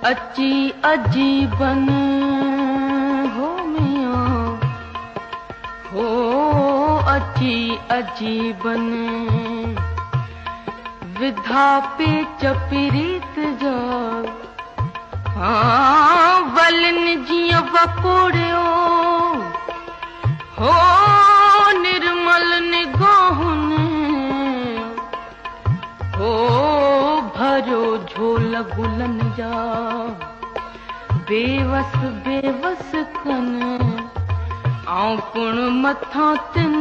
अची अजीबन हो मियां हो अची अजीबन विधा पे चपरीत जा वलन जिया वकोड़ियो हो निर्मल निगाहुन हो भरो झोल गुलन जा बेवस बेवस कन आऊं कुण मथा तिन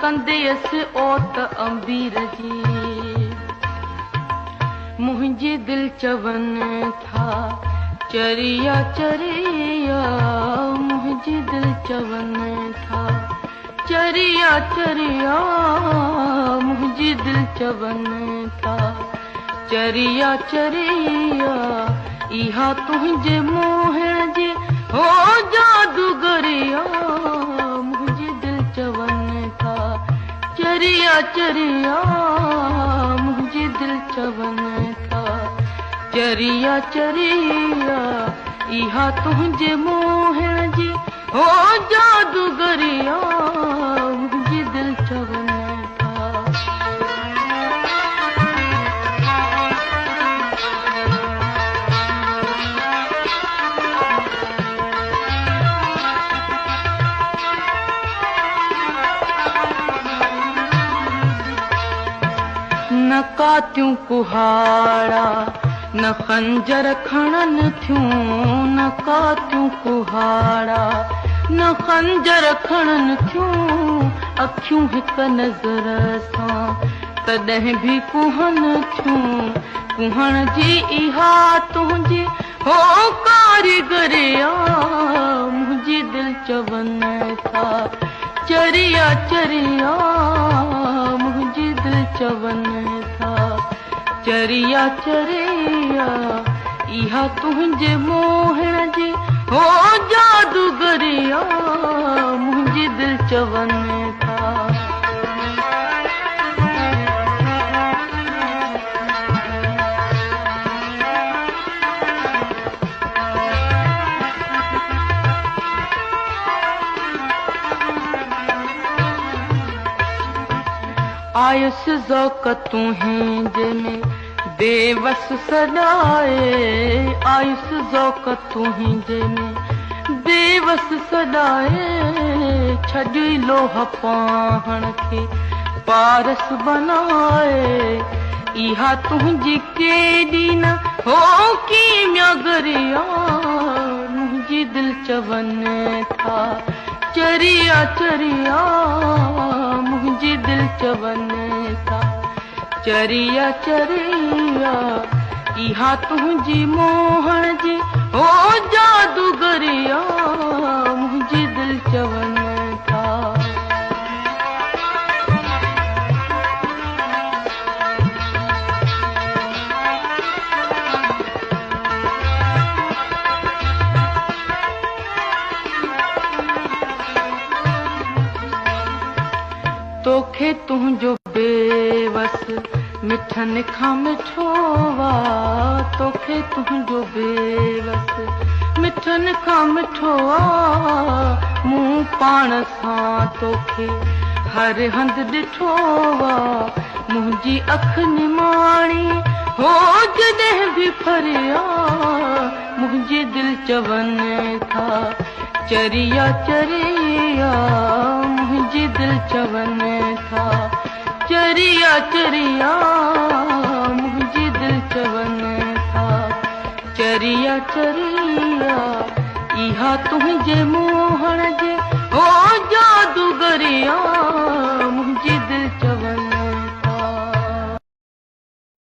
कंदेस ओत अंबीर जी मुझे दिल चवन था चरिया चरिया मुझे दिल चवन था चरिया चरिया मुझे दिल चवन था चरिया चरिया इहा तुझे मोहन जी हो जादूगरिया मुझे दिल चवन था चरिया चरिया मुझे दिल चवन था चरिया चरिया इहा तुझे मोहन जी हो जादूगरिया मुझे दिल चवन न कातियूं कुहाड़ा न खंजर खणन थियूं न कातियूं कुहाड़ा न खंजर खणन थियूं अखियूं हिक नज़र सां तॾहिं बि कुहन थियूं कुहण जी इहा तुंहिंजी हो कारीगरिया मुंहिंजी दिल चवन था चरिया चरिया मुंहिंजी दिल चवन था चरिया चरिया इहा तुंहिंजे मोहन जी हो जादूगरिया मुंहिंजी दिल चवन था आयुस ज़ौक़ तुहें जंहिंमें बेवस सॾाए आयुस ज़ौक़ तुहें जंहिंमें बेवस सॾाए छॾी लोह पाहण खे पारस बनाए इहा तुंहिंजी केॾी न हो कीमियागरिया मुंहिंजी दिल चवन था चरिया चरिया मुंहिंजी दिल चवन था चरिया चरिया इहा तुंहिंजी मोहन जी हो जादूगरिया मुंहिंजी दिल चवन था तोखे तुंहिंजो बेवस मिठन खां मिठो वा तोखे तुंहिंजो बेवस मिठन खां मिठो वा मूं पाण सां तोखे हर हंधि ॾिठो वा मुंहिंजी अख निमाणी हो जॾहिं बि फरिया मुंहिंजी दिल चवन था चरिया चरिया मुंहिंजी दिल चवन था चरिया चरिया मुंहिंजी दिल चवन था चरिया चरिया इहा तुंहिंजे मुंह